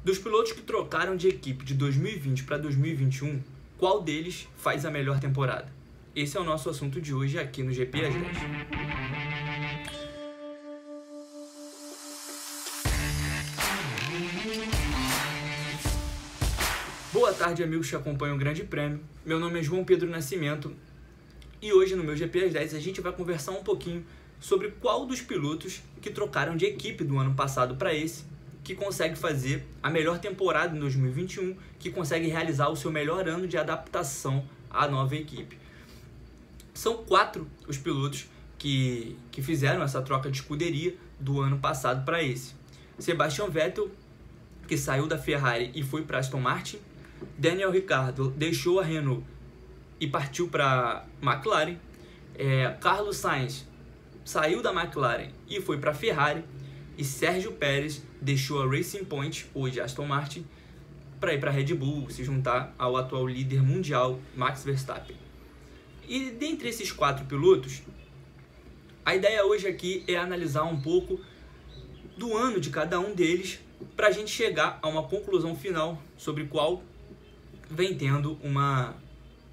Dos pilotos que trocaram de equipe de 2020 para 2021, qual deles faz a melhor temporada? Esse é o nosso assunto de hoje aqui no GP às 10. Boa tarde, amigos que acompanham o Grande Prêmio. Meu nome é João Pedro Nascimento e hoje no meu GP às 10 a gente vai conversar um pouquinho sobre qual dos pilotos que trocaram de equipe do ano passado para esse que consegue fazer a melhor temporada em 2021, que consegue realizar o seu melhor ano de adaptação à nova equipe. São 4 os pilotos que fizeram essa troca de escuderia do ano passado para esse. Sebastian Vettel, que saiu da Ferrari e foi para Aston Martin. Daniel Ricciardo deixou a Renault e partiu para McLaren. Carlos Sainz saiu da McLaren e foi para a Ferrari. E Sérgio Pérez deixou a Racing Point, hoje Aston Martin, para ir para a Red Bull, se juntar ao atual líder mundial, Max Verstappen. E dentre esses 4 pilotos, a ideia hoje aqui é analisar um pouco do ano de cada um deles para a gente chegar a uma conclusão final sobre qual vem tendo uma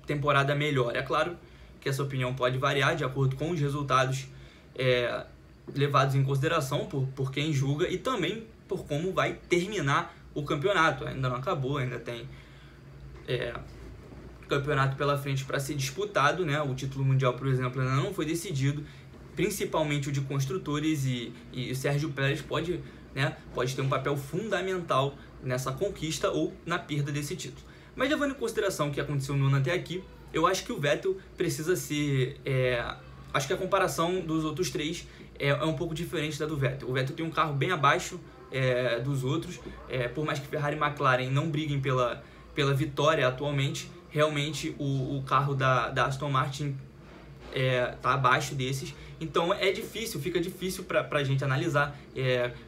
temporada melhor. É claro que essa opinião pode variar de acordo com os resultados levados em consideração por quem julga e também por como vai terminar o campeonato. Ainda não acabou, ainda tem campeonato pela frente para ser disputado, né? O título mundial, por exemplo, ainda não foi decidido, principalmente o de construtores, e o Sérgio Pérez pode ter um papel fundamental nessa conquista ou na perda desse título. Mas levando em consideração o que aconteceu no ano até aqui, eu acho que o Vettel precisa ser... acho que a comparação dos outros 3 é um pouco diferente da do Vettel. O Vettel tem um carro bem abaixo dos outros, por mais que Ferrari e McLaren não briguem pela vitória atualmente, realmente o carro da Aston Martin está abaixo desses. Então fica difícil para a gente analisar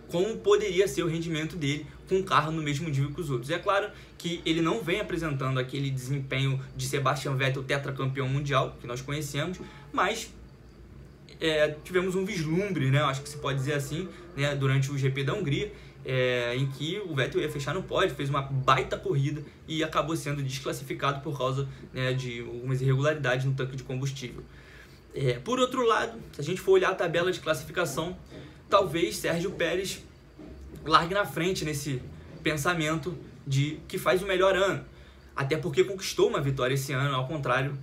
como poderia ser o rendimento dele com um carro no mesmo nível que os outros. É claro que ele não vem apresentando aquele desempenho de Sebastian Vettel, tetracampeão mundial, que nós conhecemos, mas tivemos um vislumbre, né, acho que se pode dizer assim, né, durante o GP da Hungria, em que o Vettel ia fechar no pódio, fez uma baita corrida e acabou sendo desclassificado por causa, né, de algumas irregularidades no tanque de combustível. Por outro lado, se a gente for olhar a tabela de classificação, talvez Sérgio Pérez largue na frente nesse pensamento de que faz o melhor ano, até porque conquistou uma vitória esse ano, ao contrário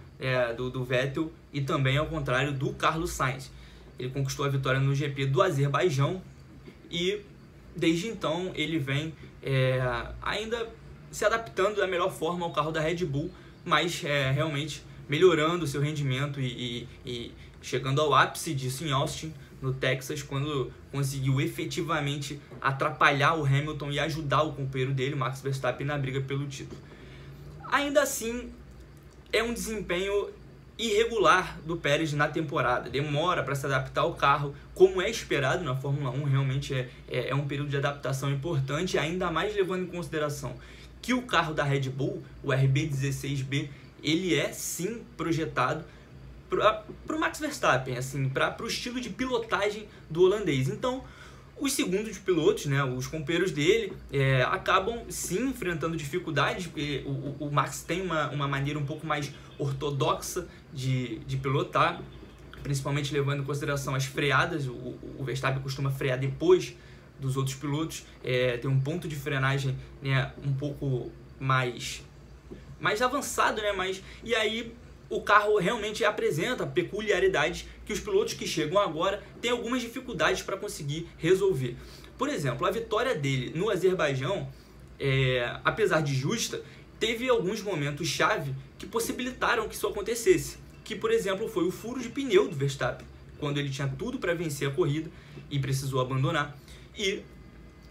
do Vettel e também ao contrário do Carlos Sainz. Ele conquistou a vitória no GP do Azerbaijão e desde então ele vem ainda se adaptando da melhor forma ao carro da Red Bull, mas realmente melhorando o seu rendimento e chegando ao ápice disso em Austin, no Texas, quando conseguiu efetivamente atrapalhar o Hamilton e ajudar o companheiro dele, Max Verstappen, na briga pelo título. Ainda assim, é um desempenho irregular do Pérez na temporada. Demora para se adaptar ao carro, como é esperado na Fórmula 1, realmente é um período de adaptação importante, ainda mais levando em consideração que o carro da Red Bull, o RB16B, ele é sim projetado para o Max Verstappen, assim, para o estilo de pilotagem do holandês. Então, os segundos pilotos, né, os companheiros dele, acabam sim enfrentando dificuldades, porque o Max tem uma maneira um pouco mais ortodoxa de pilotar, principalmente levando em consideração as freadas. O Verstappen costuma frear depois dos outros pilotos, tem um ponto de frenagem, né, um pouco mais avançado, né, e aí o carro realmente apresenta peculiaridades que os pilotos que chegam agora têm algumas dificuldades para conseguir resolver. Por exemplo, a vitória dele no Azerbaijão, apesar de justa, teve alguns momentos-chave que possibilitaram que isso acontecesse. Que, por exemplo, foi o furo de pneu do Verstappen, quando ele tinha tudo para vencer a corrida e precisou abandonar. E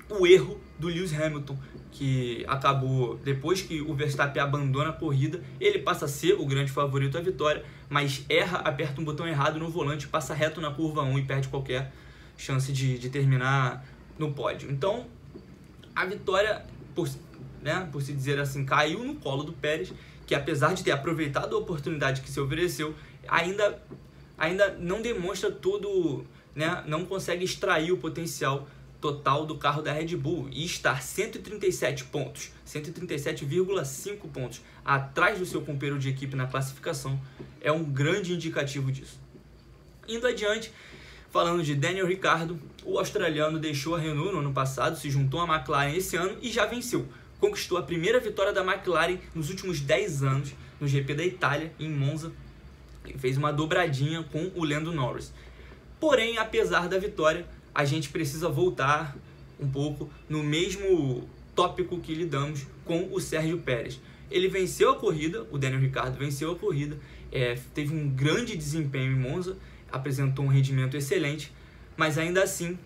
o erro do Lewis Hamilton, que acabou, depois que o Verstappen abandona a corrida, ele passa a ser o grande favorito à vitória, mas aperta um botão errado no volante, passa reto na curva 1 e perde qualquer chance de terminar no pódio. Então, a vitória, por se dizer assim, caiu no colo do Pérez, que apesar de ter aproveitado a oportunidade que se ofereceu, ainda não demonstra todo, né, não consegue extrair o potencial total do carro da Red Bull e estar 137 pontos, 137,5 pontos atrás do seu companheiro de equipe na classificação é um grande indicativo disso. Indo adiante, falando de Daniel Ricciardo, o australiano deixou a Renault no ano passado, se juntou à McLaren esse ano e já venceu. Conquistou a primeira vitória da McLaren nos últimos 10 anos no GP da Itália, em Monza, e fez uma dobradinha com o Lando Norris. Porém, apesar da vitória, a gente precisa voltar um pouco no mesmo tópico que lidamos com o Sérgio Pérez. Ele venceu a corrida, o Daniel Ricciardo venceu a corrida, teve um grande desempenho em Monza, apresentou um rendimento excelente, mas ainda assim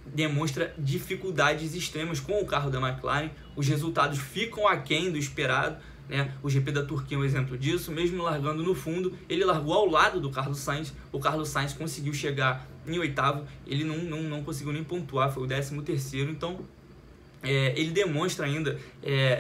demonstra dificuldades extremas com o carro da McLaren. Os resultados ficam aquém do esperado, né? O GP da Turquia é um exemplo disso. Mesmo largando no fundo, ele largou ao lado do Carlos Sainz. O Carlos Sainz conseguiu chegar em oitavo, ele não conseguiu nem pontuar, foi o 13º. Então ele demonstra ainda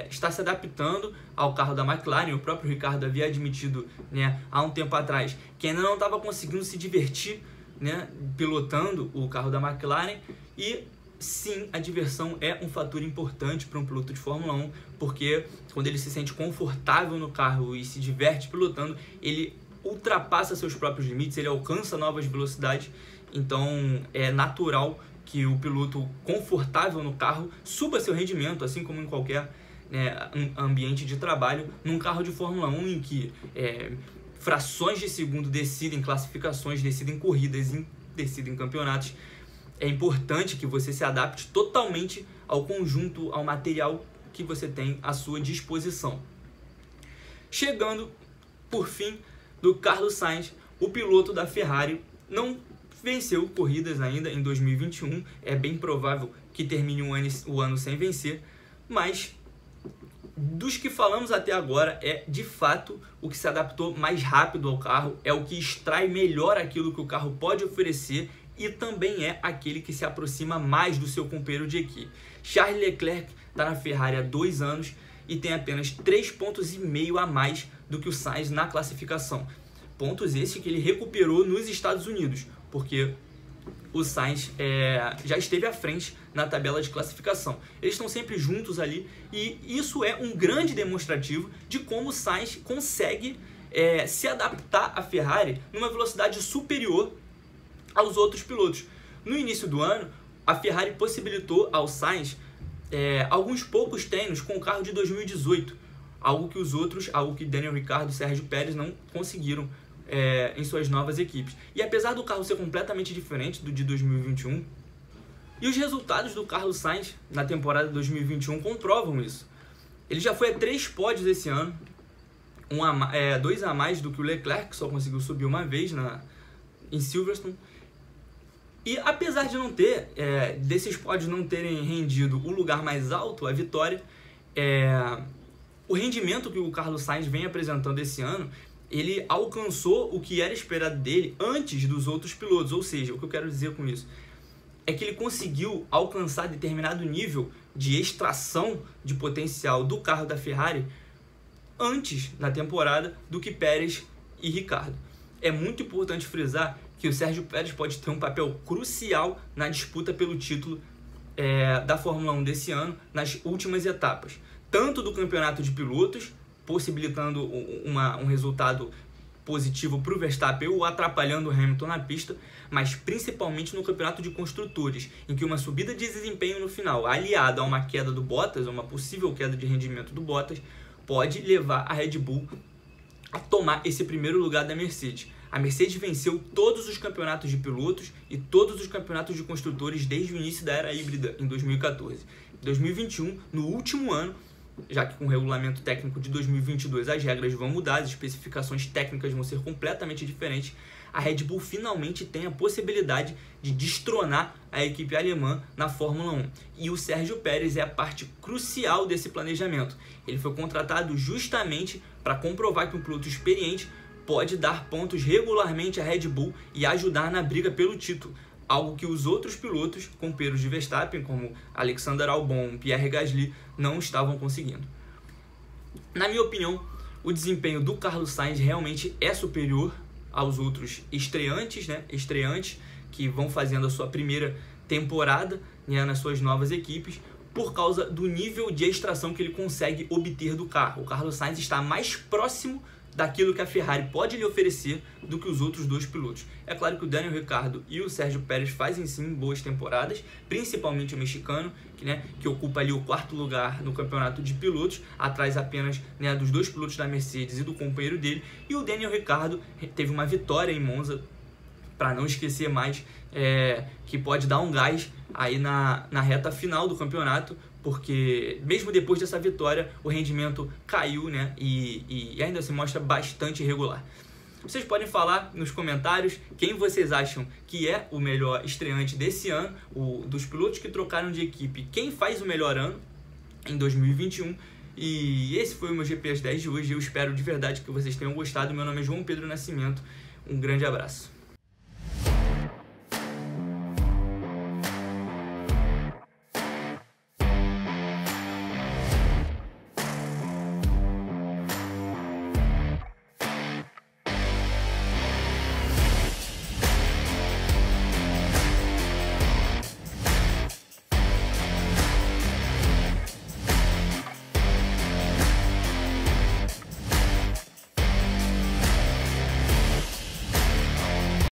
estar se adaptando ao carro da McLaren. O próprio Ricciardo havia admitido, né, há um tempo atrás que ainda não estava conseguindo se divertir, né, pilotando o carro da McLaren. E sim, a diversão é um fator importante para um piloto de Fórmula 1, porque quando ele se sente confortável no carro e se diverte pilotando, ele ultrapassa seus próprios limites, ele alcança novas velocidades. Então é natural que o piloto confortável no carro suba seu rendimento, assim como em qualquer, né, ambiente de trabalho. Num carro de Fórmula 1 em que frações de segundo decidem classificações, decidem corridas, decidem campeonatos, é importante que você se adapte totalmente ao conjunto, ao material que você tem à sua disposição. Chegando, por fim, do Carlos Sainz, o piloto da Ferrari não venceu corridas ainda em 2021. É bem provável que termine o ano sem vencer, mas dos que falamos até agora é de fato o que se adaptou mais rápido ao carro, é o que extrai melhor aquilo que o carro pode oferecer e também é aquele que se aproxima mais do seu companheiro de equipe. Charles Leclerc está na Ferrari há 2 anos e tem apenas 3,5 pontos a mais do que o Sainz na classificação. Pontos esses que ele recuperou nos Estados Unidos, porque o Sainz já esteve à frente na tabela de classificação. Eles estão sempre juntos ali e isso é um grande demonstrativo de como o Sainz consegue se adaptar à Ferrari numa velocidade superior aos outros pilotos. No início do ano, a Ferrari possibilitou ao Sainz alguns poucos treinos com o carro de 2018, algo que Daniel Ricciardo e Sérgio Pérez não conseguiram em suas novas equipes. E apesar do carro ser completamente diferente do de 2021, e os resultados do Carlos Sainz na temporada de 2021 comprovam isso. Ele já foi a 3 pódios esse ano, 2 a mais do que o Leclerc, que só conseguiu subir uma vez em Silverstone. E apesar de não ter, desses pódios não terem rendido o lugar mais alto, a vitória, o rendimento que o Carlos Sainz vem apresentando esse ano, ele alcançou o que era esperado dele antes dos outros pilotos. Ou seja, o que eu quero dizer com isso é que ele conseguiu alcançar determinado nível de extração de potencial do carro da Ferrari antes na temporada do que Pérez e Ricciardo. É muito importante frisar que o Sérgio Pérez pode ter um papel crucial na disputa pelo título da Fórmula 1 desse ano, nas últimas etapas, tanto do campeonato de pilotos, possibilitando um resultado positivo para o Verstappen ou atrapalhando o Hamilton na pista, mas principalmente no campeonato de construtores, em que uma subida de desempenho no final, aliada a uma queda do Bottas, uma possível queda de rendimento do Bottas, pode levar a Red Bull a tomar esse primeiro lugar da Mercedes. A Mercedes venceu todos os campeonatos de pilotos e todos os campeonatos de construtores desde o início da era híbrida, em 2014. Em 2021, no último ano, já que com o regulamento técnico de 2022 as regras vão mudar, as especificações técnicas vão ser completamente diferentes, a Red Bull finalmente tem a possibilidade de destronar a equipe alemã na Fórmula 1. E o Sérgio Pérez é a parte crucial desse planejamento. Ele foi contratado justamente para comprovar que um piloto experiente pode dar pontos regularmente à Red Bull e ajudar na briga pelo título, algo que os outros pilotos, companheiros de Verstappen, como Alexander Albon, Pierre Gasly, não estavam conseguindo. Na minha opinião, o desempenho do Carlos Sainz realmente é superior aos outros estreantes, que vão fazendo a sua primeira temporada, né, nas suas novas equipes, por causa do nível de extração que ele consegue obter do carro. O Carlos Sainz está mais próximo daquilo que a Ferrari pode lhe oferecer do que os outros dois pilotos. É claro que o Daniel Ricciardo e o Sérgio Pérez fazem sim boas temporadas, principalmente o mexicano, que ocupa ali o 4º lugar no campeonato de pilotos, atrás apenas, né, dos dois pilotos da Mercedes e do companheiro dele. E o Daniel Ricciardo teve uma vitória em Monza, para não esquecer mais, que pode dar um gás aí na reta final do campeonato, porque mesmo depois dessa vitória o rendimento caiu, né, e ainda se mostra bastante irregular. Vocês podem falar nos comentários quem vocês acham que é o melhor estreante desse ano, dos pilotos que trocaram de equipe, quem faz o melhor ano em 2021. E esse foi o meu GP às 10 de hoje. Eu espero de verdade que vocês tenham gostado. Meu nome é João Pedro Nascimento. Um grande abraço.